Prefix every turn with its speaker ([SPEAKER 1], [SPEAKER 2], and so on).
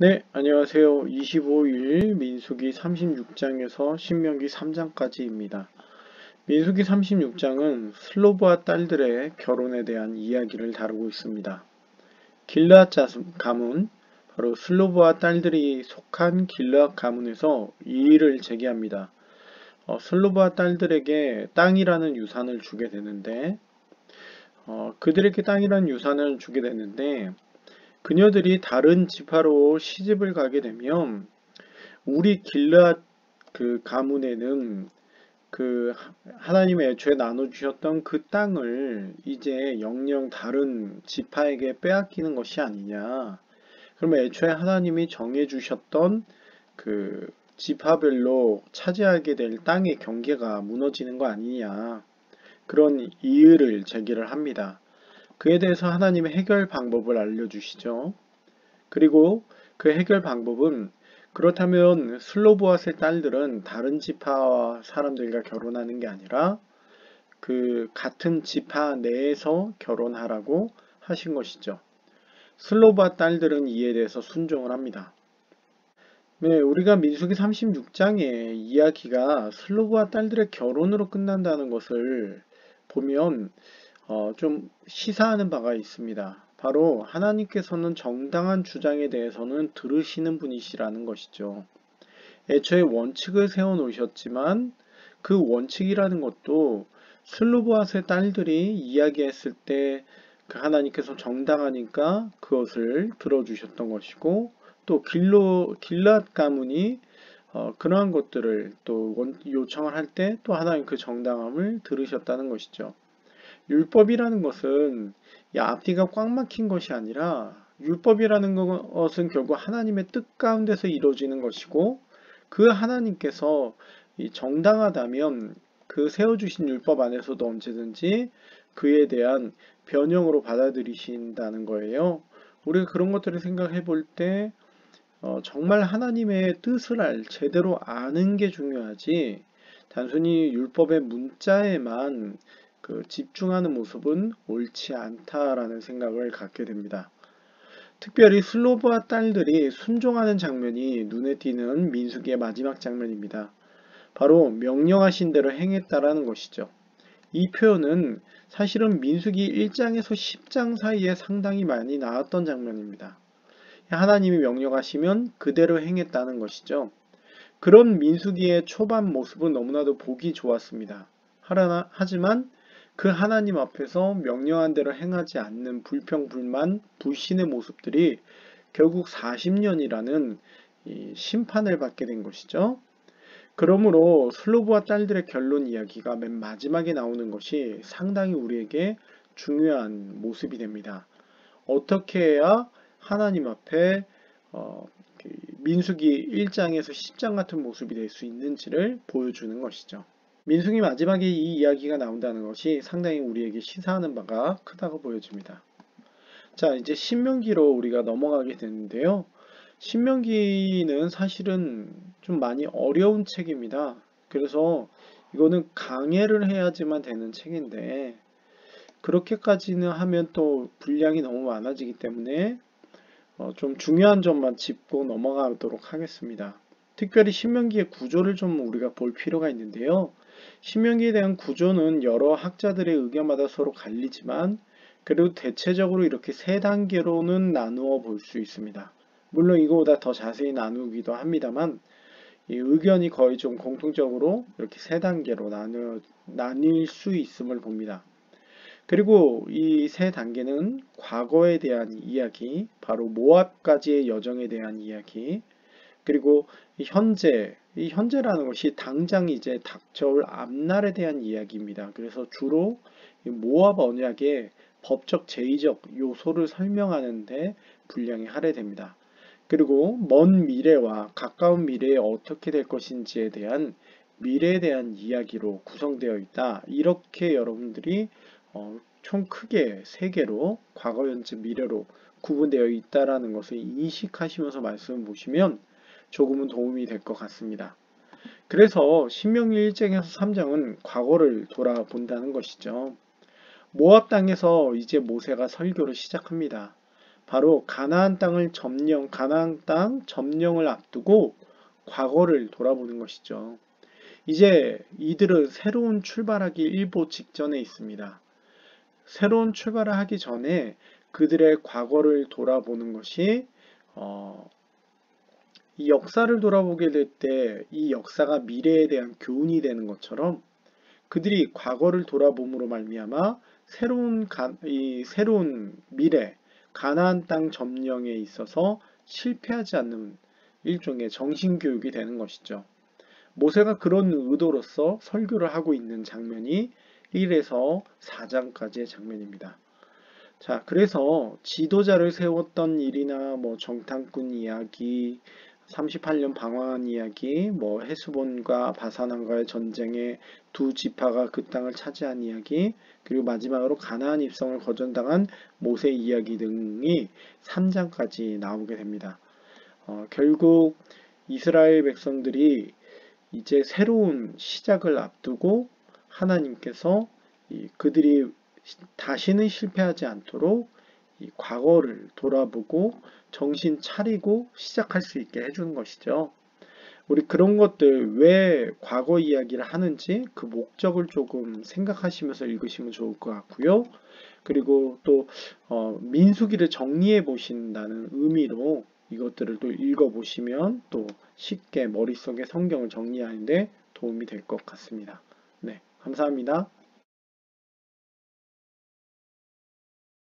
[SPEAKER 1] 네, 안녕하세요. 25일 민수기 36장에서 신명기 3장까지입니다. 민수기 36장은 슬로브와 딸들의 결혼에 대한 이야기를 다루고 있습니다. 길르앗 가문, 바로 슬로브와 딸들이 속한 길르앗 가문에서 이의를 제기합니다. 슬로브와 딸들에게 땅이라는 유산을 주게 되는데, 그들에게 땅이라는 유산을 주게 되는데, 그녀들이 다른 지파로 시집을 가게 되면 우리 길르앗 그 가문에는 그 하나님의 애초에 나눠주셨던 그 땅을 이제 영영 다른 지파에게 빼앗기는 것이 아니냐. 그러면 애초에 하나님이 정해주셨던 그 지파별로 차지하게 될 땅의 경계가 무너지는 거 아니냐. 그런 이의를 제기를 합니다. 그에 대해서 하나님의 해결 방법을 알려주시죠. 그리고 그 해결 방법은 그렇다면 슬로보아스의 딸들은 다른 지파 사람들과 결혼하는 게 아니라 그 같은 지파 내에서 결혼하라고 하신 것이죠. 슬로보아 딸들은 이에 대해서 순종을 합니다. 네, 우리가 민수기 36장의 이야기가 슬로보아 딸들의 결혼으로 끝난다는 것을 보면 좀 시사하는 바가 있습니다. 바로 하나님께서는 정당한 주장에 대해서는 들으시는 분이시라는 것이죠. 애초에 원칙을 세워 놓으셨지만 그 원칙이라는 것도 슬로보아스의 딸들이 이야기했을 때 그 하나님께서 정당하니까 그것을 들어주셨던 것이고, 또 길앗 가문이 그러한 것들을 또 요청을 할 때 또 하나님 그 정당함을 들으셨다는 것이죠. 율법이라는 것은 앞뒤가 꽉 막힌 것이 아니라, 율법이라는 것은 결국 하나님의 뜻 가운데서 이루어지는 것이고, 그 하나님께서 정당하다면 그 세워주신 율법 안에서도 언제든지 그에 대한 변형으로 받아들이신다는 거예요. 우리가 그런 것들을 생각해 볼 때 정말 하나님의 뜻을 제대로 아는 게 중요하지, 단순히 율법의 문자에만 집중하는 모습은 옳지 않다라는 생각을 갖게 됩니다. 특별히 슬로브와 딸들이 순종하는 장면이 눈에 띄는 민수기의 마지막 장면입니다. 바로 명령하신 대로 행했다라는 것이죠. 이 표현은 사실은 민수기 1장에서 10장 사이에 상당히 많이 나왔던 장면입니다. 하나님이 명령하시면 그대로 행했다는 것이죠. 그런 민수기의 초반 모습은 너무나도 보기 좋았습니다. 하지만 그 하나님 앞에서 명령한 대로 행하지 않는 불평불만, 불신의 모습들이 결국 40년이라는 심판을 받게 된 것이죠. 그러므로 슬로브와 딸들의 결론 이야기가 맨 마지막에 나오는 것이 상당히 우리에게 중요한 모습이 됩니다. 어떻게 해야 하나님 앞에 민수기 1장에서 10장 같은 모습이 될 수 있는지를 보여주는 것이죠. 민수기 마지막에 이 이야기가 나온다는 것이 상당히 우리에게 시사하는 바가 크다고 보여집니다. 자, 이제 신명기로 우리가 넘어가게 되는데요. 신명기는 사실은 좀 많이 어려운 책입니다. 그래서 이거는 강해를 해야지만 되는 책인데, 그렇게까지는 하면 또 분량이 너무 많아지기 때문에 좀 중요한 점만 짚고 넘어가도록 하겠습니다. 특별히 신명기의 구조를 좀 우리가 볼 필요가 있는데요. 신명기에 대한 구조는 여러 학자들의 의견마다 서로 갈리지만, 그래도 대체적으로 이렇게 세 단계로는 나누어 볼 수 있습니다. 물론 이거보다 더 자세히 나누기도 합니다만, 이 의견이 거의 좀 공통적으로 이렇게 세 단계로 나뉠 수 있음을 봅니다. 그리고 이 세 단계는 과거에 대한 이야기, 바로 모압까지의 여정에 대한 이야기, 그리고 이 현재라는 것이 당장 이제 닥쳐올 앞날에 대한 이야기입니다. 그래서 주로 모압 언약의 법적 제의적 요소를 설명하는데 분량이 할애됩니다. 그리고 먼 미래와 가까운 미래에 어떻게 될 것인지에 대한 미래에 대한 이야기로 구성되어 있다. 이렇게 여러분들이 총 크게 세 개로 과거, 현재, 미래로 구분되어 있다라는 것을 인식하시면서 말씀을 보시면 조금은 도움이 될 것 같습니다. 그래서 신명기 1장에서 3장은 과거를 돌아본다는 것이죠. 모압 땅에서 이제 모세가 설교를 시작합니다. 바로 가나안 땅 점령을 앞두고 과거를 돌아보는 것이죠. 이제 이들은 새로운 출발하기 일보 직전에 있습니다. 새로운 출발을 하기 전에 그들의 과거를 돌아보는 것이 이 역사를 돌아보게 될 때 이 역사가 미래에 대한 교훈이 되는 것처럼 그들이 과거를 돌아봄으로 말미암아 새로운 미래 가나안 땅 점령에 있어서 실패하지 않는 일종의 정신교육이 되는 것이죠. 모세가 그런 의도로서 설교를 하고 있는 장면이 1에서 4장까지의 장면입니다. 자, 그래서 지도자를 세웠던 일이나 뭐 정탐꾼 이야기, 38년 방황한 이야기, 뭐 헤스본과 바산왕과의 전쟁에 두 지파가 그 땅을 차지한 이야기, 그리고 마지막으로 가나안 입성을 거절당한 모세 이야기 등이 3장까지 나오게 됩니다. 결국 이스라엘 백성들이 이제 새로운 시작을 앞두고 하나님께서 그들이 다시는 실패하지 않도록 이 과거를 돌아보고 정신 차리고 시작할 수 있게 해주는 것이죠. 우리 그런 것들 왜 과거 이야기를 하는지 그 목적을 조금 생각하시면서 읽으시면 좋을 것 같고요. 그리고 또 민수기를 정리해 보신다는 의미로 이것들을 또 읽어보시면 또 쉽게 머릿속에 성경을 정리하는데 도움이 될 것 같습니다. 네, 감사합니다.